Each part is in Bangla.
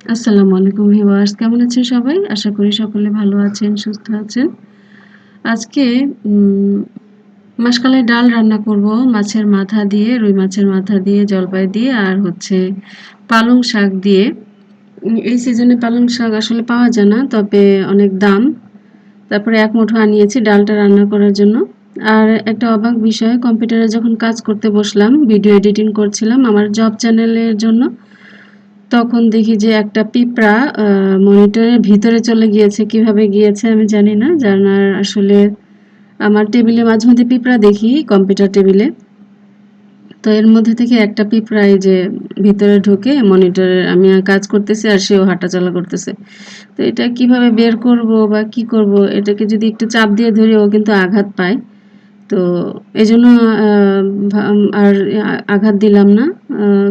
আসসালামু আলাইকুম ভিউয়ার্স, কেমন আছেন সবাই? আশা করি সকলে ভালো আছেন, সুস্থ আছেন। আজকে উম মাসকলাই ডাল রান্না করব মাছের মাথা দিয়ে, রুই মাছের মাথা দিয়ে, জলপাই দিয়ে আর হচ্ছে পালং শাক দিয়ে। এই সিজনে পালং শাক আসলে পাওয়া যায় না, তবে অনেক দাম। তারপরে ১ মুঠো আনিয়েছি ডালটা রান্না করার জন্য। আর একটা অবাক বিষয়, কম্পিউটারে যখন কাজ করতে বসলাম, ভিডিও এডিটিং করছিলাম আমার জব চ্যানেলের জন্য। তখন দেখি যে একটা পিঁপড়া মনিটরের ভিতরে চলে গিয়েছে। কিভাবে গিয়েছে আমি জানি না। জানার আসলে আমার টেবিলে মাঝে মধ্যে পিঁপড়া দেখি কম্পিউটার টেবিলে। তো এর মধ্যে থেকে একটা পিঁপড়া এই যে ভিতরে ঢুকে মনিটরে আমি কাজ করতেছি আর সেও হাঁটাচলা করতেছে। তো এটা কিভাবে বের করব বা কি করব, এটাকে যদি একটু চাপ দিয়ে ধরি ও কিন্তু আঘাত পায়। তো এজন্য আ আর আঘাত দিলাম না।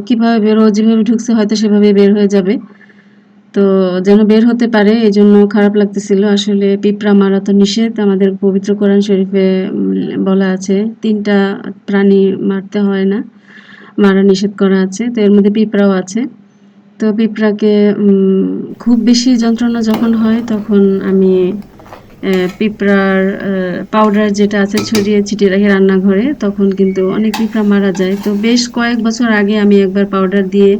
কিভাবে বের ও যেভাবে ঢুকছে হয়তো সেভাবেই বের হয়ে যাবে। তো যেন বের হতে পারে এজন্য খারাপ লাগতেছিল। আসলে পিঁপড়া মারা তো নিষেধ। আমাদের পবিত্র কোরআন শরীফে বলা আছে ৩ টা প্রাণী মারতে হয় না। মারা নিষেধ করা আছে। তো এর মধ্যে পিঁপড়াও আছে। তো পিঁপড়াকে খুব বেশি যন্ত্রণা যখন হয় তখন আমি পিঁপড়ার পাউডার যেটা আছে ছড়িয়ে ছিটিয়ে রাখি রান্নাঘরে। তখন কিন্তু অনেক পিঁপড়া মারা যায়। তো বেশ কয়েক বছর আগে আমি একবার পাউডার দিয়ে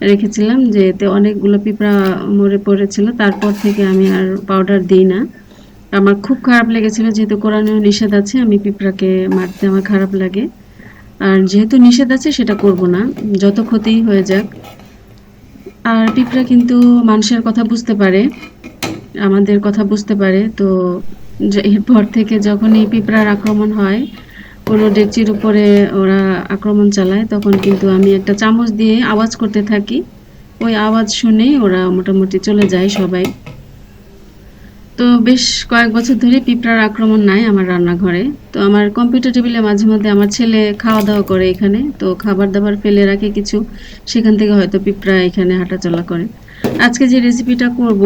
রেখেছিলাম যে এতে অনেকগুলো পিঁপড়া মরে পড়েছিল। তারপর থেকে আমি আর পাউডার দিই না। আমার খুব খারাপ লেগেছিল যেহেতু কোরআনেও নিষেধ আছে, আমি পিঁপড়াকে মারতে আমার খারাপ লাগে। আর যেহেতু নিষেধ আছে সেটা করব না। যত ক্ষতিই হয়ে যাক। আর পিঁপড়া কিন্তু মানুষের কথা বুঝতে পারে, আমাদের কথা বুঝতে পারে। তো এরপর থেকে যখনই পিঁপড়ার আক্রমণ হয়, কোনো ডেকচির উপরে ওরা আক্রমণ চালায়, তখন কিন্তু আমি একটা চামচ দিয়ে আওয়াজ করতে থাকি। ওই আওয়াজ শুনেই ওরা মোটামুটি চলে যায় সবাই। তো বেশ কয়েক বছর ধরে পিঁপড়ার আক্রমণ নাই আমার রান্নাঘরে। তো আমার কম্পিউটার টেবিলে মাঝে মধ্যে আমার ছেলে খাওয়া দাওয়া করে এখানে, তো খাবার দাবার ফেলে রাখে কিছু, সেখান থেকে হয়তো পিঁপড়া এখানে হাঁটাচলা করে। আজকে যে রেসিপিটা করব,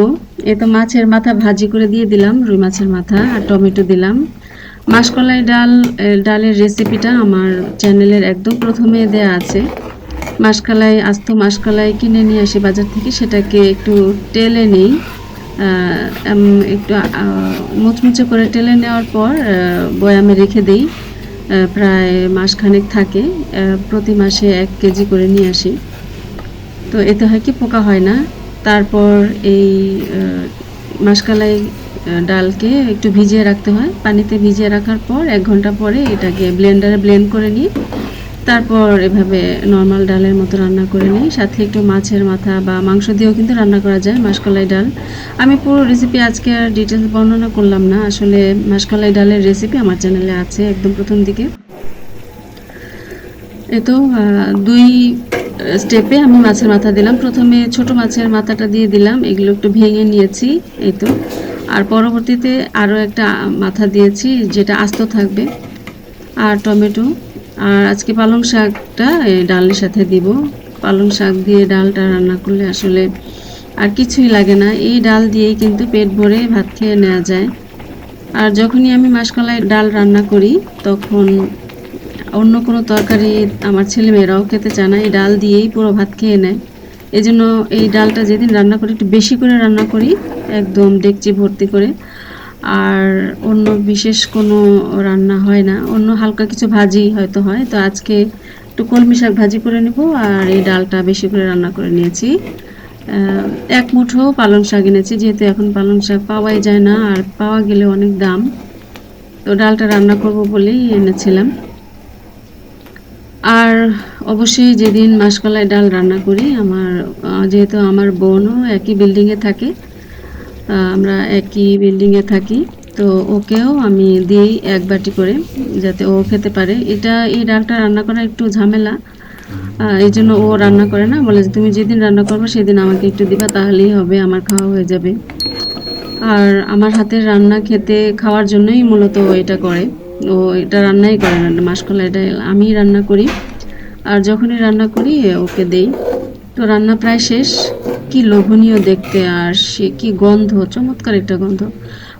এ তো মাছের মাথা ভাজি করে দিয়ে দিলাম, রুই মাছের মাথা আর টমেটো দিলাম। মাসকলাই ডালের রেসিপিটা আমার চ্যানেলের একদম প্রথমে দেয়া আছে। মাসকলাই, আস্ত মাসকলাই কিনে নিয়ে আসি বাজার থেকে, সেটাকে একটু টেলে নিই। একটু মুচমুচে করে টেলে নেওয়ার পর বয়ামে রেখে দিই। প্রায় মাসখানেক থাকে। প্রতি মাসে ১ কেজি করে নিয়ে আসি। তো এতে হয় কি পোকা হয় না। তারপর এই মাসকলাই ডালকে একটু ভিজিয়ে রাখতে হয়। পানিতে ভিজিয়ে রাখার পর ১ ঘন্টা পরে এটাকে ব্লেন্ডারে ব্লেন্ড করে নিই। তারপর এভাবে নরমাল ডালের মতো রান্না করে নিই। সাথে একটু মাছের মাথা বা মাংস দিয়েও কিন্তু রান্না করা যায় মাসকলাই ডাল। আমি পুরো রেসিপি আজকে আর ডিটেইলস বর্ণনা করলাম না। আসলে মাসকলাই ডালের রেসিপি আমার চ্যানেলে আছে একদম প্রথম দিকে। এই তো ২ স্টেপে আমি মাছের মাথা দিলাম। প্রথমে ছোট মাছের মাথাটা দিয়ে দিলাম। এগুলো একটু ভেঙে নিয়েছি, এই তো। আর পরবর্তীতে আরও একটা মাথা দিয়েছি যেটা আস্ত থাকবে। আর টমেটো। আর আজকে পালং শাকটা এই ডালের সাথে দিব। পালং শাক দিয়ে ডালটা রান্না করলে আসলে আর কিছুই লাগে না। এই ডাল দিয়েই কিন্তু পেট ভরে ভাত খেয়ে নেওয়া যায়। আর যখনই আমি মাসকলাই ডাল রান্না করি, তখন অন্য কোনো তরকারি আমার ছেলেমেয়েরাও খেতে চায় না। এই ডাল দিয়েই পুরো ভাত খেয়ে নেয়। এজন্য এই ডালটা যেদিন রান্না করি একটু বেশি করে রান্না করি, একদম ডেকচি ভর্তি করে। আর অন্য বিশেষ কোনো রান্না হয় না। অন্য হালকা কিছু ভাজি হয়তো হয়। তো আজকে একটু কলমি শাক ভাজি করে নেব আর এই ডালটা বেশি করে রান্না করে নিয়েছি। ১ মুঠো পালং শাক এনেছি, যেহেতু এখন পালং শাক পাওয়াই যায় না আর পাওয়া গেলেও অনেক দাম। তো ডালটা রান্না করব বলেই এনেছিলাম। আর অবশ্যই যেদিন মাসকলাই ডাল রান্না করি, আমার যেহেতু আমার বোনও একই বিল্ডিংয়ে থাকে, আমরা একই বিল্ডিংয়ে থাকি, তো ওকেও আমি দিই ১ বাটি করে যাতে ও খেতে পারে। এই ডালটা রান্না করা একটু ঝামেলা। এই জন্য ও রান্না করে না, বলে যে তুমি যেদিন রান্না করবে সেদিন আমাকে একটু দিবা, তাহলেই হবে, আমার খাওয়া হয়ে যাবে। আর আমার হাতের রান্না খেতে খাওয়ার জন্যই মূলত ও এটা করে। ও এটা রান্নাই করে না, মাসকলাই ডাল আমিই রান্না করি। আর যখনই রান্না করি ওকে দেই। তো রান্না প্রায় শেষ। কি লোভনীয় দেখতে আর সে কি গন্ধ, চমৎকার একটা গন্ধ।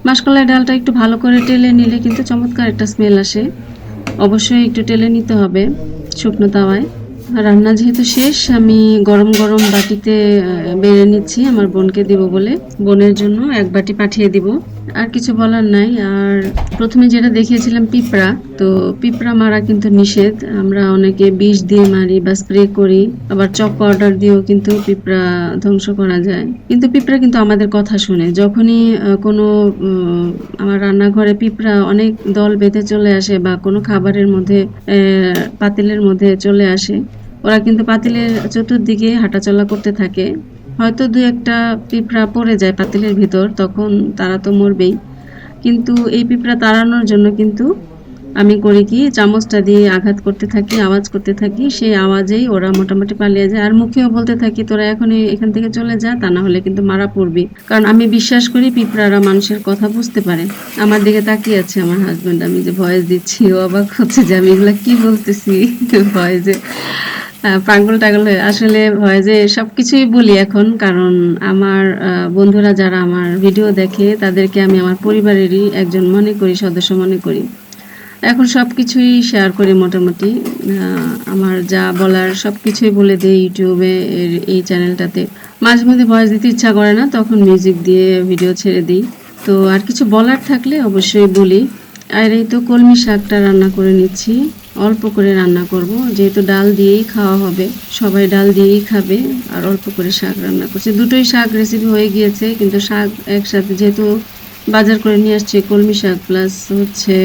মাসকলাই ডালটা একটু ভালো করে টেলে নিলে কিন্তু চমৎকার একটা স্মেল আসে। অবশ্যই একটু টেলে নিতে হবে শুকনো তাওয়ায়। রান্না যেহেতু শেষ, আমি গরম গরম বাটিতে বেড়ে নিচ্ছি আমার বোনকে দিব বলে। বোনের জন্য এক বাটি পাঠিয়ে দিব। আর কিছু বলার নাই। আর প্রথমে যেটা দেখিয়েছিলাম পিঁপড়া, তো পিঁপড়া মারা কিন্তু নিষেধ। আমরা অনেকে বিষ দিয়ে মারি বা স্প্রে করি, আবার চক পাউডার দিয়েও কিন্তু পিঁপড়া ধ্বংস করা যায়। কিন্তু পিঁপড়া কিন্তু আমাদের কথা শুনে। যখনই কোনো আমার রান্নাঘরে পিঁপড়া অনেক দল বেঁধে চলে আসে বা কোনো খাবারের মধ্যে পাতিলের মধ্যে চলে আসে, ওরা কিন্তু পাতিলের চতুর্দিকে হাঁটাচলা করতে থাকে। হয়তো দু একটা পিঁপড়া পড়ে যায় পাতিলের ভিতর, তখন তারা তো মরবেই। কিন্তু এই পিঁপড়া তাড়ানোর জন্য কিন্তু আমি করি কি, চামচটা দিয়ে আঘাত করতে থাকি, আওয়াজ করতে থাকি, সেই আওয়াজেই ওরা মোটামুটি পালিয়ে যায়। আর মুখেও বলতে থাকি, তোরা এখনই এখান থেকে চলে যা, তা না হলে কিন্তু মারা পড়বি। কারণ আমি বিশ্বাস করি পিঁপড়ারা মানুষের কথা বুঝতে পারে। আমার দিকে তাকিয়ে আছে আমার হাজবেন্ড, আমি যে ভয়েস দিচ্ছি, ও অবাক হচ্ছে যে আমি এগুলা কি বলতেছি ভয়েসে। পাগল টাগল হয়ে আসলে ভয়েসে সবকিছুই বলি এখন, কারণ আমার বন্ধুরা যারা আমার ভিডিও দেখে তাদেরকে আমি আমার পরিবারেরই একজন মনে করি, সদস্য মনে করি। এখন সবকিছুই শেয়ার করি মোটামুটি। আমার যা বলার সবকিছুই বলে দেই ইউটিউবে, এই চ্যানেলটাতে। মাঝে মধ্যে ভয়েস দিতে ইচ্ছা করে না, তখন মিউজিক দিয়ে ভিডিও ছেড়ে দিই। তো আর কিছু বলার থাকলে অবশ্যই বলি। আর এই তো কলমি শাকটা রান্না করে নিচ্ছি, অল্প করে রান্না করব, যেহেতু ডাল দিয়েই খাওয়া হবে, সবাই ডাল দিয়েই খাবে। আর অল্প করে শাক রান্না করছি, দুটোই শাক রেসিপি হয়ে গিয়েছে, কিন্তু শাক একসাথে যেহেতু বাজার করে নিয়ে আসছি, কলমি শাক প্লাস হচ্ছে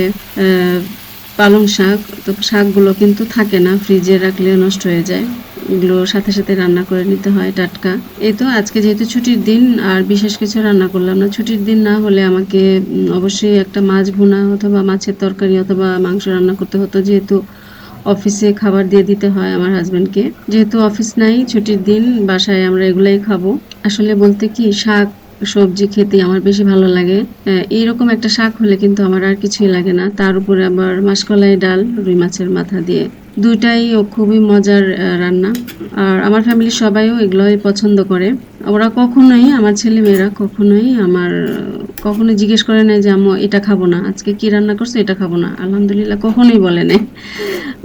পালং শাক, তো শাকগুলো কিন্তু থাকে না, ফ্রিজে রাখলে নষ্ট হয়ে যায়। এগুলো সাথে সাথে রান্না করে নিতে হয় টাটকা। এই তো আজকে যেহেতু ছুটির দিন, আর বিশেষ কিছু রান্না করলাম না। ছুটির দিন না হলে আমাকে অবশ্যই একটা মাছ ভুনা অথবা মাছের তরকারি অথবা মাংস রান্না করতে হতো, যেহেতু অফিসে খাবার দিয়ে দিতে হয় আমার হাজবেন্ডকে। যেহেতু অফিস নাই, ছুটির দিন, বাসায় আমরা এগুলাই খাবো। আসলে বলতে কি, শাক সবজি খেতে আমার বেশি ভালো লাগে। এইরকম একটা শাক হলে কিন্তু আমার আর কিছুই লাগে না। তার উপরে আবার মাসকলাই ডাল রুই মাছের মাথা দিয়ে, দুইটাই খুবই মজার রান্না। আর আমার ফ্যামিলির সবাইও এগুলোই পছন্দ করে। ওরা কখনোই, আমার ছেলে মেয়েরা কখনোই জিজ্ঞেস করে নাই যে আম্মু এটা খাবো না, আজকে কি রান্না করছো, এটা খাবো না। আলহামদুলিল্লাহ কখনোই বলে নাই।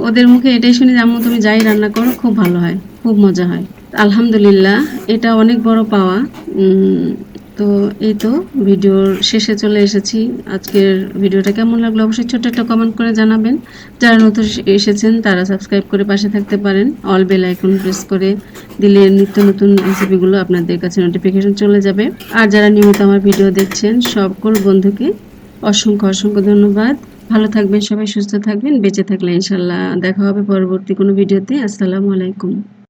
ওদের মুখে এটাই শুনি যে আম্মু তুমি যাই রান্না করো খুব ভালো হয়, খুব মজা হয়। আলহামদুলিল্লাহ, এটা অনেক বড় পাওয়া। তো এই তো ভিডিওর শেষে চলে এসেছি। আজকের ভিডিওটা কেমন লাগলো অবশ্যই ছোট্ট একটা কমেন্ট করে জানাবেন। যারা নতুন এসেছেন তারা সাবস্ক্রাইব করে পাশে থাকতে পারেন। অল বেল আইকন প্রেস করে দিলে নিত্য নতুন রেসিপিগুলো আপনাদের কাছে নোটিফিকেশন চলে যাবে। আর যারা নিয়মিত আমার ভিডিও দেখছেন সকল বন্ধুকে অসংখ্য অসংখ্য ধন্যবাদ। ভালো থাকবেন সবাই, সুস্থ থাকবেন, বেঁচে থাকলে ইনশাল্লাহ দেখা হবে পরবর্তী কোনো ভিডিওতে। আসসালামু আলাইকুম।